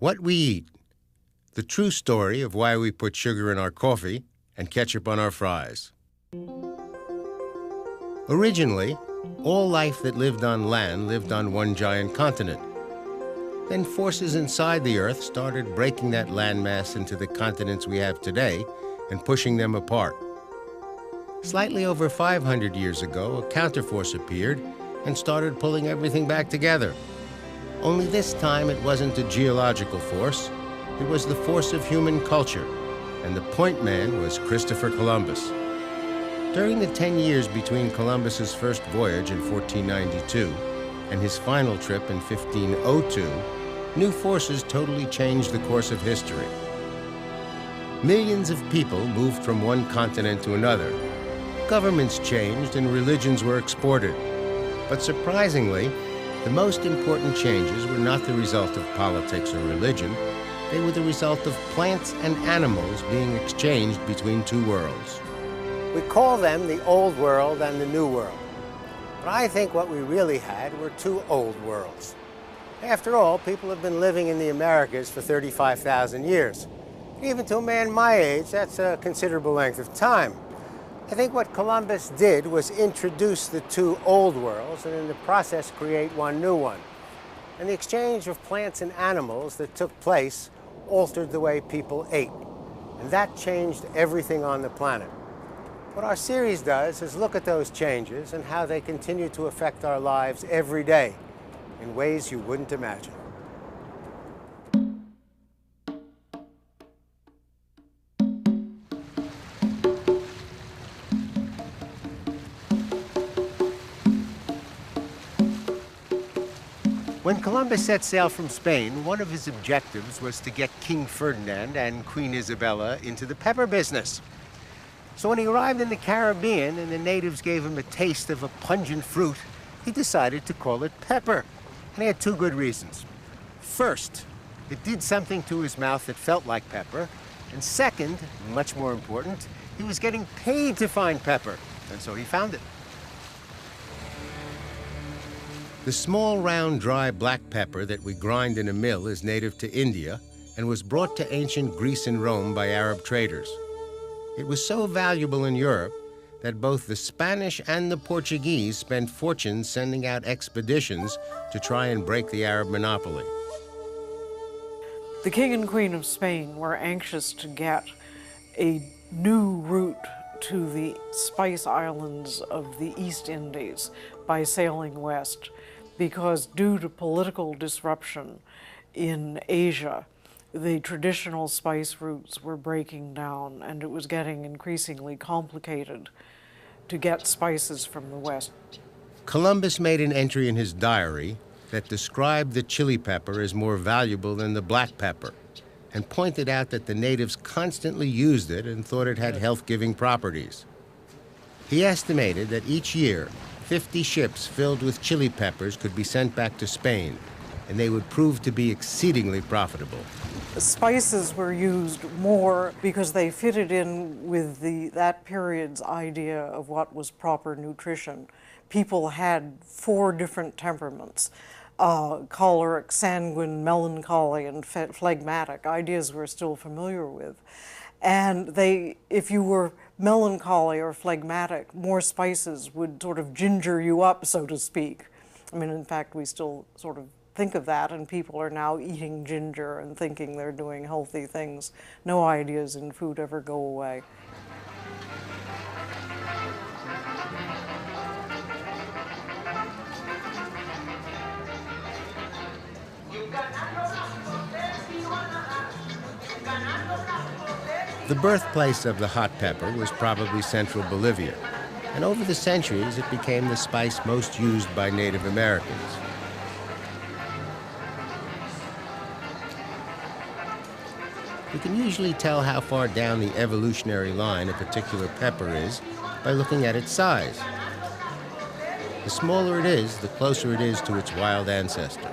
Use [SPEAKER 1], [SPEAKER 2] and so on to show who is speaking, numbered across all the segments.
[SPEAKER 1] What we eat. The true story of why we put sugar in our coffee and ketchup on our fries. Originally, all life that lived on land lived on one giant continent. Then forces inside the Earth started breaking that landmass into the continents we have today and pushing them apart. Slightly over 500 years ago, a counterforce appeared and started pulling everything back together. Only this time it wasn't a geological force, it was the force of human culture, and the point man was Christopher Columbus. During the 10 years between Columbus's first voyage in 1492 and his final trip in 1502, new forces totally changed the course of history. Millions of people moved from one continent to another. Governments changed and religions were exported. But surprisingly, the most important changes were not the result of politics or religion. They were the result of plants and animals being exchanged between two worlds.
[SPEAKER 2] We call them the Old World and the New World. But I think what we really had were two old worlds. After all, people have been living in the Americas for 35,000 years. Even to a man my age, that's a considerable length of time. I think what Columbus did was introduce the two old worlds and in the process create one new one. And the exchange of plants and animals that took place altered the way people ate. And that changed everything on the planet. What our series does is look at those changes and how they continue to affect our lives every day in ways you wouldn't imagine. When Columbus set sail from Spain, one of his objectives was to get King Ferdinand and Queen Isabella into the pepper business. So when he arrived in the Caribbean and the natives gave him a taste of a pungent fruit, he decided to call it pepper. And he had two good reasons. First, it did something to his mouth that felt like pepper. And second, much more important, he was getting paid to find pepper. And so he found it.
[SPEAKER 1] The small, round, dry black pepper that we grind in a mill is native to India and was brought to ancient Greece and Rome by Arab traders. It was so valuable in Europe that both the Spanish and the Portuguese spent fortunes sending out expeditions to try and break the Arab monopoly.
[SPEAKER 3] The King and Queen of Spain were anxious to get a new route to the Spice Islands of the East Indies by sailing west, because due to political disruption in Asia, the traditional spice routes were breaking down and it was getting increasingly complicated to get spices from the West.
[SPEAKER 1] Columbus made an entry in his diary that described the chili pepper as more valuable than the black pepper and pointed out that the natives constantly used it and thought it had health-giving properties. He estimated that each year, 50 ships filled with chili peppers could be sent back to Spain, and they would prove to be exceedingly profitable.
[SPEAKER 3] Spices were used more because they fitted in with that period's idea of what was proper nutrition. People had 4 different temperaments: choleric, sanguine, melancholy, and phlegmatic, ideas we're still familiar with. And if you were melancholy or phlegmatic, more spices would sort of ginger you up, so to speak. I mean, in fact, we still sort of think of that, and people are now eating ginger and thinking they're doing healthy things. No ideas in food ever go away.
[SPEAKER 1] The birthplace of the hot pepper was probably central Bolivia, and over the centuries it became the spice most used by Native Americans. You can usually tell how far down the evolutionary line a particular pepper is by looking at its size. The smaller it is, the closer it is to its wild ancestor.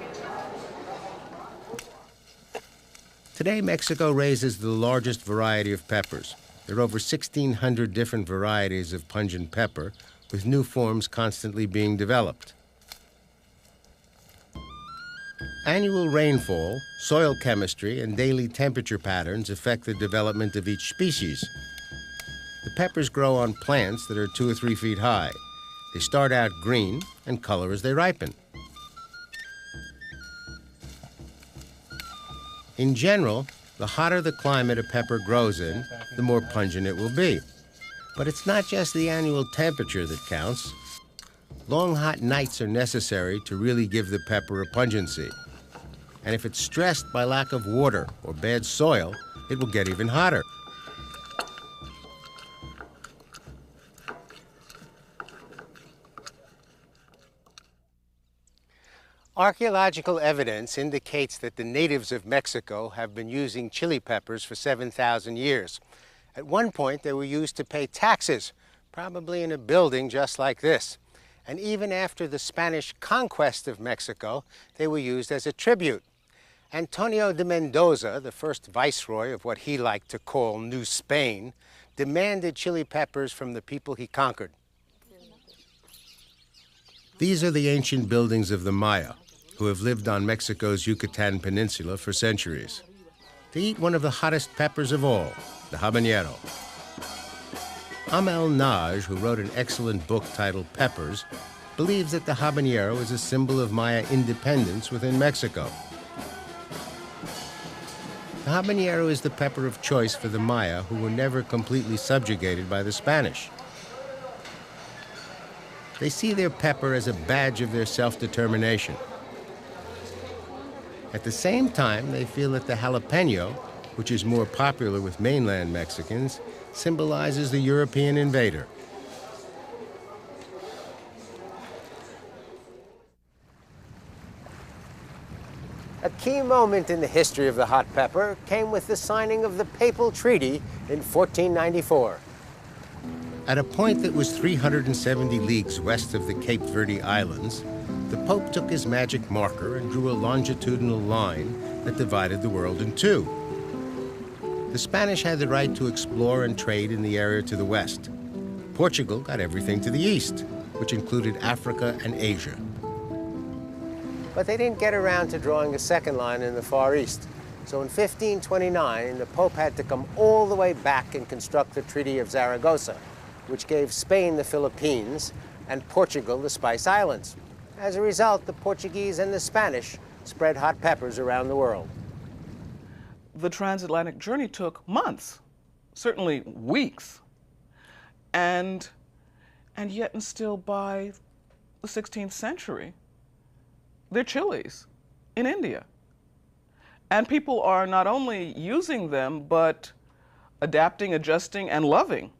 [SPEAKER 1] Today, Mexico raises the largest variety of peppers. There are over 1,600 different varieties of pungent pepper, with new forms constantly being developed. Annual rainfall, soil chemistry, and daily temperature patterns affect the development of each species. The peppers grow on plants that are 2 or 3 feet high. They start out green and color as they ripen. In general, the hotter the climate a pepper grows in, the more pungent it will be. But it's not just the annual temperature that counts. Long, hot nights are necessary to really give the pepper a pungency. And if it's stressed by lack of water or bad soil, it will get even hotter.
[SPEAKER 2] Archaeological evidence indicates that the natives of Mexico have been using chili peppers for 7,000 years. At one point, they were used to pay taxes, probably in a building just like this. And even after the Spanish conquest of Mexico, they were used as a tribute. Antonio de Mendoza, the first viceroy of what he liked to call New Spain, demanded chili peppers from the people he conquered.
[SPEAKER 1] These are the ancient buildings of the Maya, who have lived on Mexico's Yucatan Peninsula for centuries. They eat one of the hottest peppers of all, the habanero. Amel Naj, who wrote an excellent book titled Peppers, believes that the habanero is a symbol of Maya independence within Mexico. The habanero is the pepper of choice for the Maya, who were never completely subjugated by the Spanish. They see their pepper as a badge of their self-determination. At the same time, they feel that the jalapeno, which is more popular with mainland Mexicans, symbolizes the European invader.
[SPEAKER 2] A key moment in the history of the hot pepper came with the signing of the Papal Treaty in 1494.
[SPEAKER 1] At a point that was 370 leagues west of the Cape Verde Islands, the Pope took his magic marker and drew a longitudinal line that divided the world in two. The Spanish had the right to explore and trade in the area to the west. Portugal got everything to the east, which included Africa and Asia.
[SPEAKER 2] But they didn't get around to drawing a second line in the Far East. So in 1529, the Pope had to come all the way back and construct the Treaty of Zaragoza, which gave Spain the Philippines and Portugal the Spice Islands. As a result, the Portuguese and the Spanish spread hot peppers around the world.
[SPEAKER 4] The transatlantic journey took months, certainly weeks, and yet and still by the 16th century, they're chilies in India. And people are not only using them, but adapting, adjusting, and loving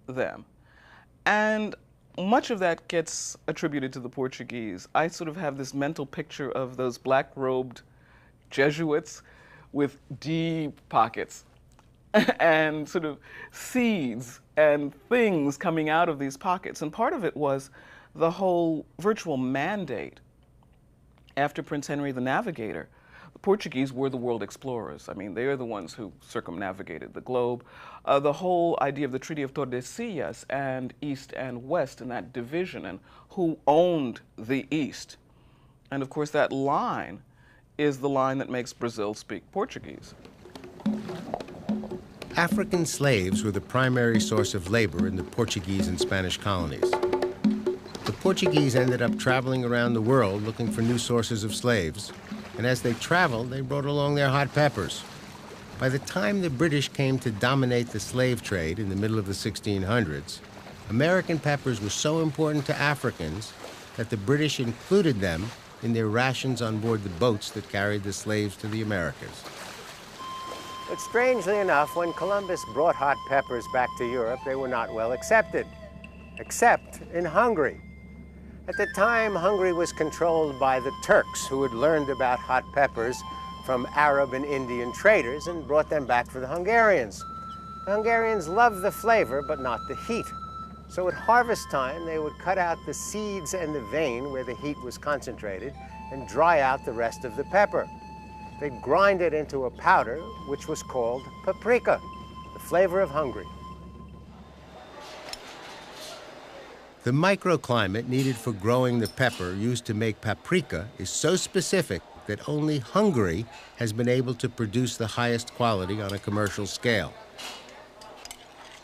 [SPEAKER 4] them. And much of that gets attributed to the Portuguese. I sort of have this mental picture of those black-robed Jesuits with deep pockets and sort of seeds and things coming out of these pockets. And part of it was the whole virtual mandate. After Prince Henry the Navigator, the Portuguese were the world explorers. I mean, they are the ones who circumnavigated the globe. The whole idea of the Treaty of Tordesillas and East and West and that division and who owned the East. And of course, that line is the line that makes Brazil speak Portuguese.
[SPEAKER 1] African slaves were the primary source of labor in the Portuguese and Spanish colonies. The Portuguese ended up traveling around the world looking for new sources of slaves, and as they traveled, they brought along their hot peppers. By the time the British came to dominate the slave trade in the middle of the 1600s, American peppers were so important to Africans that the British included them in their rations on board the boats that carried the slaves to the Americas.
[SPEAKER 2] But strangely enough, when Columbus brought hot peppers back to Europe, they were not well accepted, except in Hungary. At the time, Hungary was controlled by the Turks, who had learned about hot peppers from Arab and Indian traders and brought them back for the Hungarians. The Hungarians loved the flavor, but not the heat. So at harvest time, they would cut out the seeds and the vein where the heat was concentrated and dry out the rest of the pepper. They'd grind it into a powder, which was called paprika, the flavor of Hungary.
[SPEAKER 1] The microclimate needed for growing the pepper used to make paprika is so specific fact that only Hungary has been able to produce the highest quality on a commercial scale.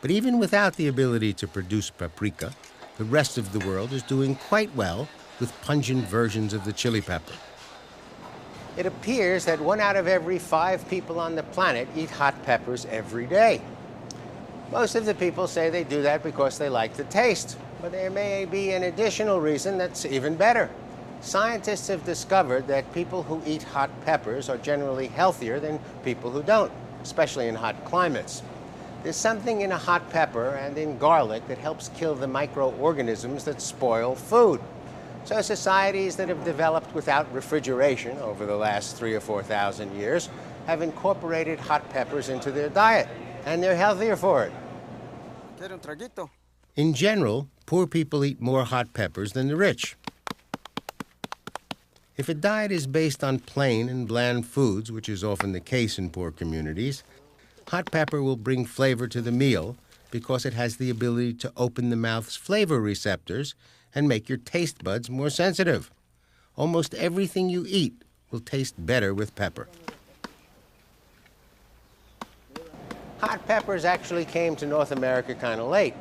[SPEAKER 1] But even without the ability to produce paprika, the rest of the world is doing quite well with pungent versions of the chili pepper. It appears that 1 out of every 5 people on the planet eat hot peppers every day. Most of the people say they do that because they like the taste, but there may be an additional reason that's even better. Scientists have discovered that people who eat hot peppers are generally healthier than people who don't, especially in hot climates. There's something in a hot pepper and in garlic that helps kill the microorganisms that spoil food. So societies that have developed without refrigeration over the last 3,000 or 4,000 years have incorporated hot peppers into their diet, and they're healthier for it. In general, poor people eat more hot peppers than the rich. If a diet is based on plain and bland foods, which is often the case in poor communities, hot pepper will bring flavor to the meal because it has the ability to open the mouth's flavor receptors and make your taste buds more sensitive. Almost everything you eat will taste better with pepper. Hot peppers actually came to North America kind of late.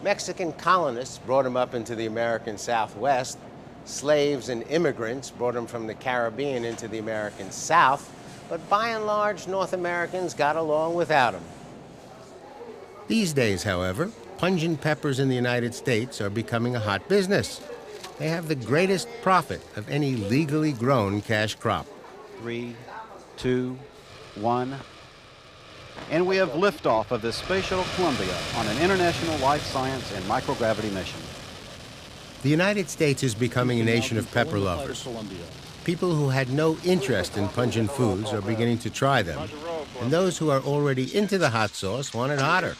[SPEAKER 1] Mexican colonists brought them up into the American Southwest. Slaves and immigrants brought them from the Caribbean into the American South. But by and large, North Americans got along without them. These days, however, pungent peppers in the United States are becoming a hot business. They have the greatest profit of any legally grown cash crop.
[SPEAKER 5] 3, 2, 1. And we have liftoff of the Space Shuttle Columbia on an international life science and microgravity mission.
[SPEAKER 1] The United States is becoming a nation of pepper lovers. People who had no interest in pungent foods are beginning to try them, and those who are already into the hot sauce want it hotter.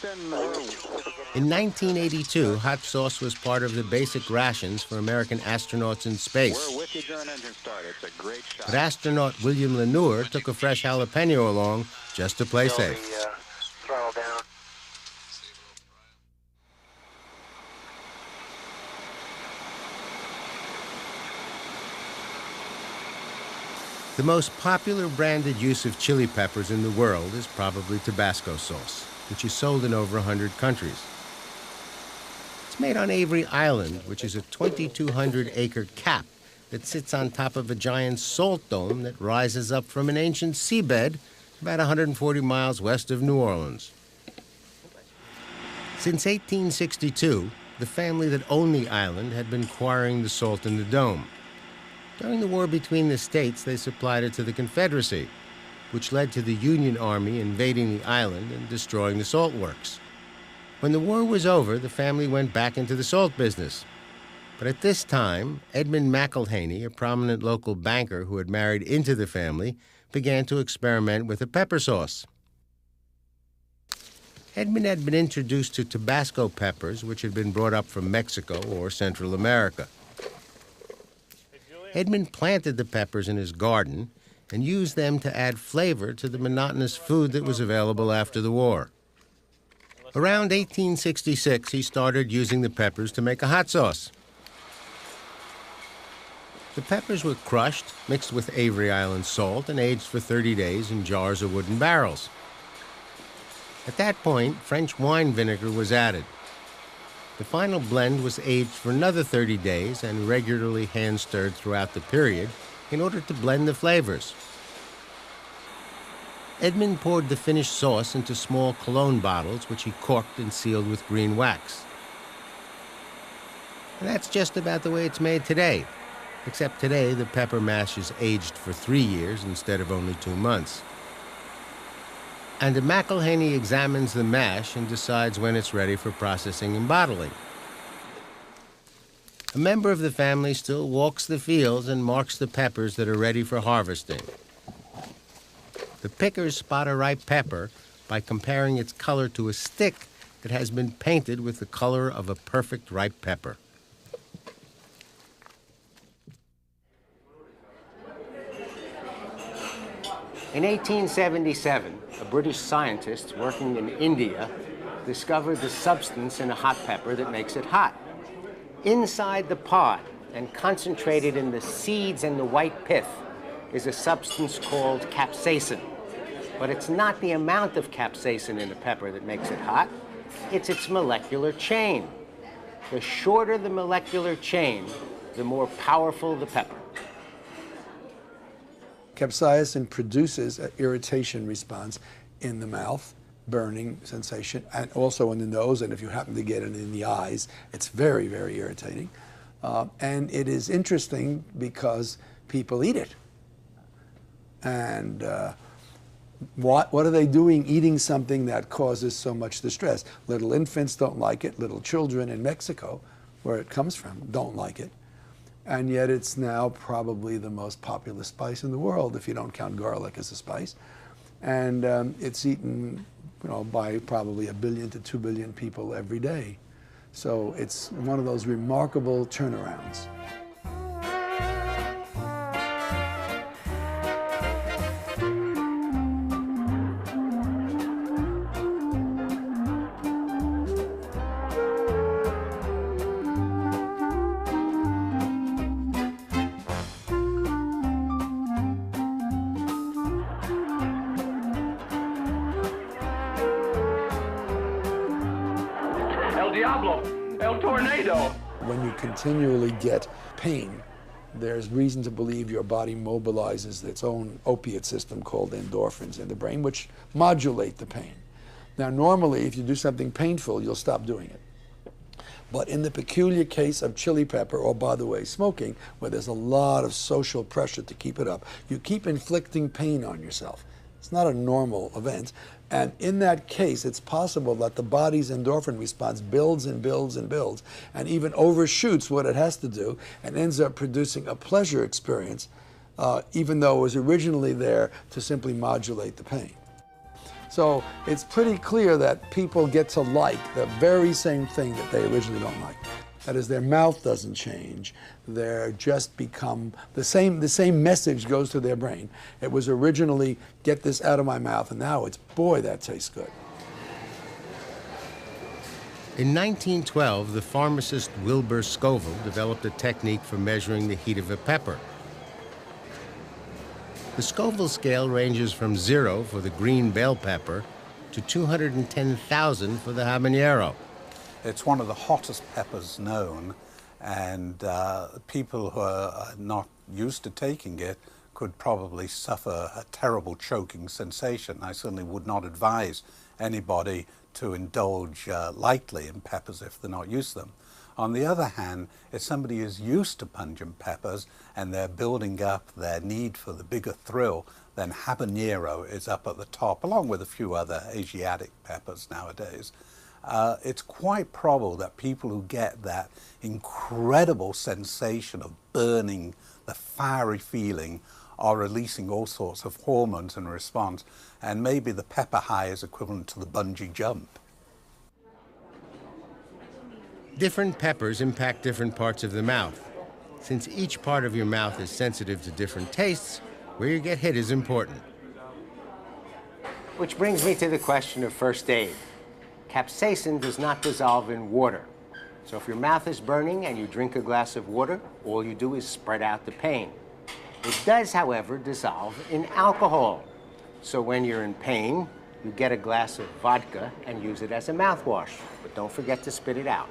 [SPEAKER 1] In 1982, hot sauce was part of the basic rations for American astronauts in space. But astronaut William Lenoir took a fresh jalapeno along just to play safe. The most popular branded use of chili peppers in the world is probably Tabasco sauce, which is sold in over 100 countries. It's made on Avery Island, which is a 2,200-acre cap that sits on top of a giant salt dome that rises up from an ancient seabed about 140 miles west of New Orleans. Since 1862, the family that owned the island had been quarrying the salt in the dome. During the war between the states, they supplied it to the Confederacy, which led to the Union Army invading the island and destroying the salt works. When the war was over, the family went back into the salt business. But at this time, Edmund McElhaney, a prominent local banker who had married into the family, began to experiment with a pepper sauce. Edmund had been introduced to Tabasco peppers, which had been brought up from Mexico or Central America. Edmund planted the peppers in his garden and used them to add flavor to the monotonous food that was available after the war. Around 1866, he started using the peppers to make a hot sauce. The peppers were crushed, mixed with Avery Island salt, and aged for 30 days in jars or wooden barrels. At that point, French wine vinegar was added. The final blend was aged for another 30 days and regularly hand-stirred throughout the period in order to blend the flavors. Edmund poured the finished sauce into small cologne bottles, which he corked and sealed with green wax. And that's just about the way it's made today, except today the pepper mash is aged for 3 years instead of only 2 months. And McElhaney examines the mash and decides when it's ready for processing and bottling. A member of the family still walks the fields and marks the peppers that are ready for harvesting. The pickers spot a ripe pepper by comparing its color to a stick that has been painted with the color of a perfect ripe pepper. In 1877, a British scientist working in India discovered the substance in a hot pepper that makes it hot. Inside the pod and concentrated in the seeds and the white pith
[SPEAKER 2] is a substance called capsaicin. But it's not the amount of capsaicin in a pepper that makes it hot, it's its molecular chain. The shorter the molecular chain, the more powerful the pepper.
[SPEAKER 6] Capsaicin produces an irritation response in the mouth, burning sensation, and also in the nose, and if you happen to get it in the eyes, it's very, very irritating. And it is interesting because people eat it. And what are they doing eating something that causes so much distress? Little infants don't like it. Little children in Mexico, where it comes from, don't like it. And yet it's now probably the most popular spice in the world, if you don't count garlic as a spice. And it's eaten, by probably 1 billion to 2 billion people every day. So it's one of those remarkable turnarounds.
[SPEAKER 7] El tornado.
[SPEAKER 6] When you continually get pain, there's reason to believe your body mobilizes its own opiate system called endorphins in the brain, which modulate the pain. Now, normally, if you do something painful, you'll stop doing it. But in the peculiar case of chili pepper, or by the way, smoking, where there's a lot of social pressure to keep it up, you keep inflicting pain on yourself. It's not a normal event. And in that case, it's possible that the body's endorphin response builds and builds and builds, and even overshoots what it has to do, and ends up producing a pleasure experience, even though it was originally there to simply modulate the pain. So it's pretty clear that people get to like the very same thing that they originally don't like. That is, their mouth doesn't change. They're just become, the same message goes to their brain. It was originally, get this out of my mouth, and now it's, boy, that tastes good.
[SPEAKER 1] In 1912, the pharmacist Wilbur Scoville developed a technique for measuring the heat of a pepper. The Scoville scale ranges from 0 for the green bell pepper to 210,000 for the habanero.
[SPEAKER 8] It's one of the hottest peppers known, and people who are not used to taking it could probably suffer a terrible choking sensation. I certainly would not advise anybody to indulge lightly in peppers if they're not used to them. On the other hand, if somebody is used to pungent peppers and they're building up their need for the bigger thrill, then habanero is up at the top, along with a few other Asiatic peppers nowadays. It's quite probable that people who get that incredible sensation of burning, the fiery feeling, are releasing all sorts of hormones in response, and maybe the pepper high is equivalent to the bungee jump.
[SPEAKER 1] Different peppers impact different parts of the mouth. Since each part of your mouth is sensitive to different tastes, where you get hit is important.
[SPEAKER 2] Which brings me to the question of first aid. Capsaicin does not dissolve in water. So if your mouth is burning and you drink a glass of water, all you do is spread out the pain. It does, however, dissolve in alcohol. So when you're in pain, you get a glass of vodka and use it as a mouthwash. But don't forget to spit it out.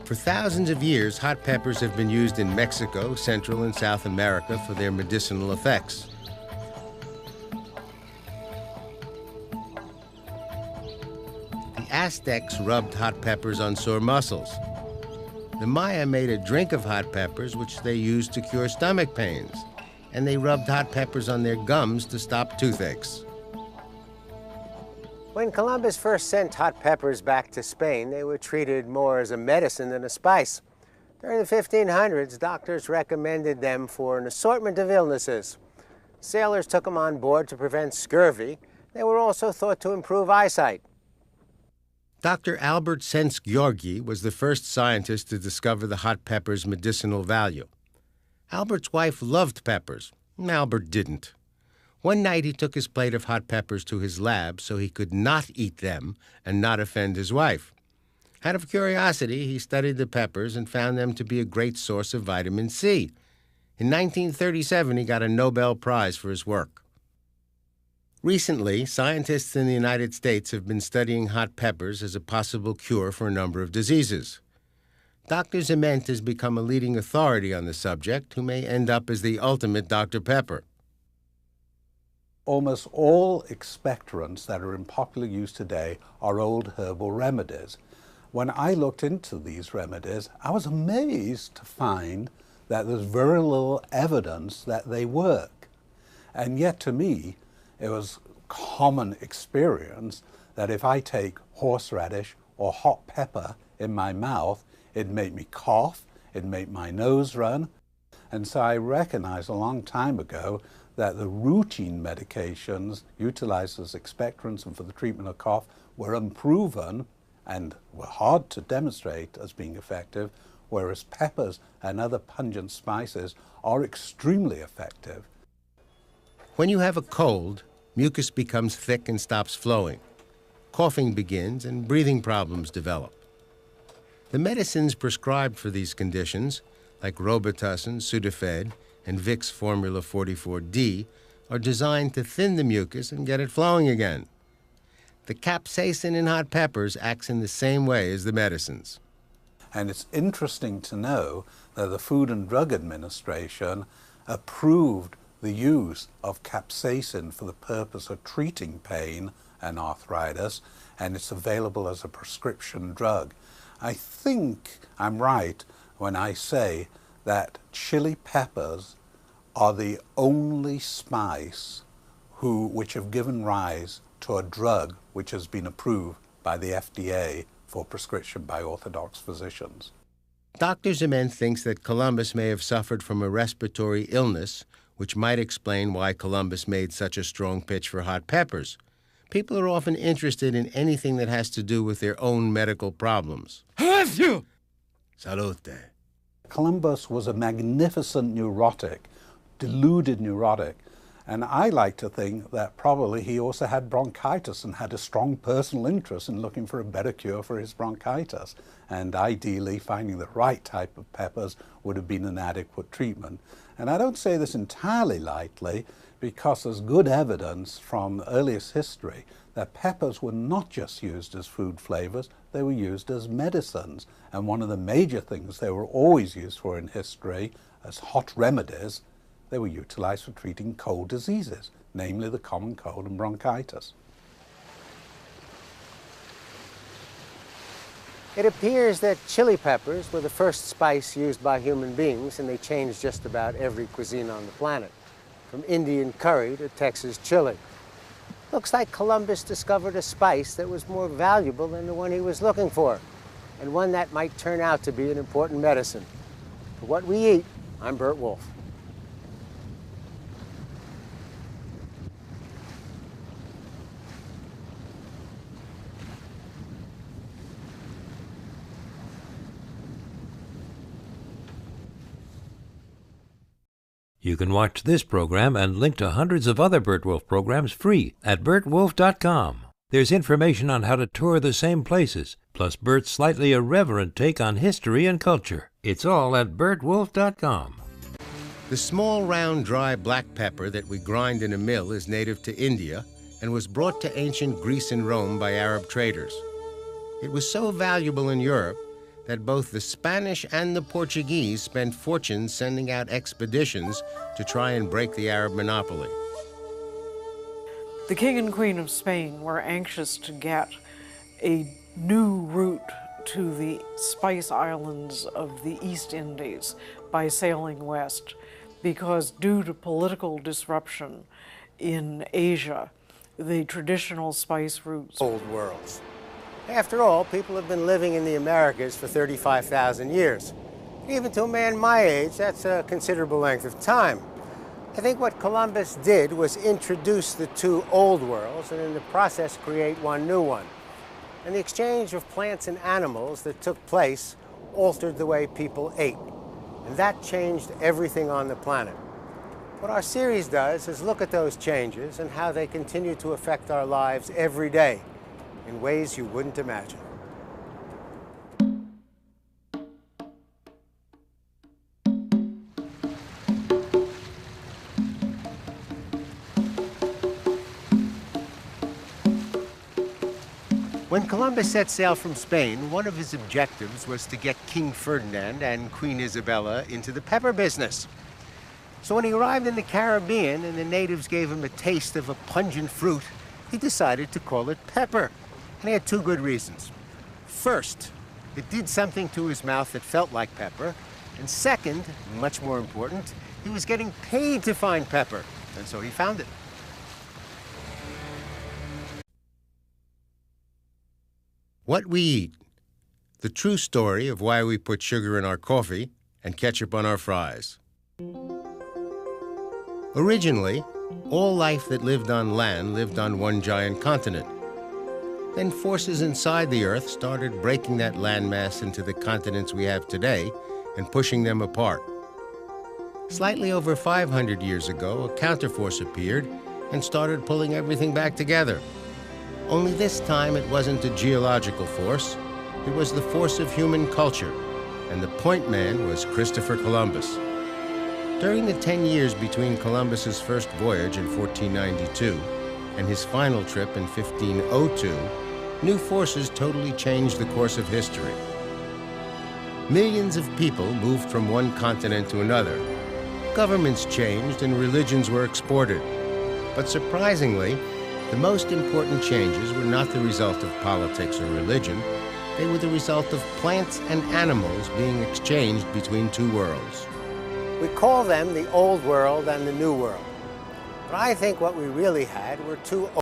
[SPEAKER 1] For thousands of years, hot peppers have been used in Mexico, Central and South America for their medicinal effects. The Aztecs rubbed hot peppers on sore muscles. The Maya made a drink of hot peppers, which they used to cure stomach pains. And they rubbed hot peppers on their gums to stop toothaches.
[SPEAKER 2] When Columbus first sent hot peppers back to Spain, they were treated more as a medicine than a spice. During the 1500s, doctors recommended them for an assortment of illnesses. Sailors took them on board to prevent scurvy. They were also thought to improve eyesight.
[SPEAKER 1] Dr. Albert Sense-Gheorghi was the first scientist to discover the hot pepper's medicinal value. Albert's wife loved peppers. Albert didn't. One night he took his plate of hot peppers to his lab so he could not eat them and not offend his wife. Out of curiosity, he studied the peppers and found them to be a great source of vitamin C. In 1937, he got a Nobel Prize for his work. Recently, scientists in the United States have been studying hot peppers as a possible cure for a number of diseases. Dr. Zement has become a leading authority on the subject, who may end up as the ultimate Dr. Pepper.
[SPEAKER 8] Almost all expectorants that are in popular use today are old herbal remedies. When I looked into these remedies, I was amazed to find that there's very little evidence that they work. And yet to me, it was common experience that if I take horseradish or hot pepper in my mouth, it'd make me cough, it'd make my nose run. And so I recognized a long time ago that the routine medications utilized as expectorants and for the treatment of cough were unproven and were hard to demonstrate as being effective, whereas peppers and other pungent spices are extremely effective.
[SPEAKER 1] When you have a cold, mucus becomes thick and stops flowing. Coughing begins and breathing problems develop. The medicines prescribed for these conditions, like Robitussin, Sudafed, and Vicks Formula 44D, are designed to thin the mucus and get it flowing again. The capsaicin in hot peppers acts in the same way as the medicines.
[SPEAKER 8] And it's interesting to know that the Food and Drug Administration approved the use of capsaicin for the purpose of treating pain and arthritis, and it's available as a prescription drug. I think I'm right when I say that chili peppers are the only spice which have given rise to a drug which has been approved by the FDA for prescription by orthodox physicians.
[SPEAKER 1] Dr. Zement thinks that Columbus may have suffered from a respiratory illness, which might explain why Columbus made such a strong pitch for hot peppers. People are often interested in anything that has to do with their own medical problems.
[SPEAKER 6] Salute.
[SPEAKER 8] Columbus was a magnificent neurotic, deluded neurotic, and I like to think that probably he also had bronchitis and had a strong personal interest in looking for a better cure for his bronchitis. And ideally, finding the right type of peppers would have been an adequate treatment. And I don't say this entirely lightly, because there's good evidence from earliest history that peppers were not just used as food flavors, they were used as medicines. And one of the major things they were always used for in history as hot remedies, they were utilized for treating cold diseases, namely the common cold and bronchitis.
[SPEAKER 2] It appears that chili peppers were the first spice used by human beings, and they changed just about every cuisine on the planet, from Indian curry to Texas chili. Looks like Columbus discovered a spice that was more valuable than the one he was looking for, and one that might turn out to be an important medicine. For What We Eat, I'm Burt Wolfe.
[SPEAKER 9] You can watch this program and link to hundreds of other Burt Wolfe programs free at burtwolfe.com. There's information on how to tour the same places, plus Burt's slightly irreverent take on history and culture. It's all at burtwolfe.com.
[SPEAKER 1] The small, round, dry black pepper that we grind in a mill is native to India and was brought to ancient Greece and Rome by Arab traders. It was so valuable in Europe that both the Spanish and the Portuguese spent fortunes sending out expeditions to try and break the Arab monopoly.
[SPEAKER 3] The King and Queen of Spain were anxious to get a new route to the spice islands of the East Indies by sailing west, because due to political disruption in Asia, the traditional spice routes
[SPEAKER 2] Old worlds. After all, people have been living in the Americas for 35,000 years. Even to a man my age, that's a considerable length of time. I think what Columbus did was introduce the two old worlds and in the process create one new one. And the exchange of plants and animals that took place altered the way people ate. And that changed everything on the planet. What our series does is look at those changes and how they continue to affect our lives every day in ways you wouldn't imagine. When Columbus set sail from Spain, one of his objectives was to get King Ferdinand and Queen Isabella into the pepper business. So when he arrived in the Caribbean and the natives gave him a taste of a pungent fruit, he decided to call it pepper. And he had two good reasons. First, it did something to his mouth that felt like pepper. And second, much more important, he was getting paid to find pepper. And so he found it.
[SPEAKER 1] What we eat. The true story of why we put sugar in our coffee and ketchup on our fries. Originally, all life that lived on land lived on one giant continent. Then forces inside the Earth started breaking that landmass into the continents we have today and pushing them apart. Slightly over 500 years ago, a counterforce appeared and started pulling everything back together. Only this time it wasn't a geological force, it was the force of human culture, and the point man was Christopher Columbus. During the 10 years between Columbus's first voyage in 1492 and his final trip in 1502, new forces totally changed the course of history. Millions of people moved from one continent to another. Governments changed and religions were exported. But surprisingly, the most important changes were not the result of politics or religion. They were the result of plants and animals being exchanged between two worlds.
[SPEAKER 2] We call them the Old World and the New World. But I think what we really had were two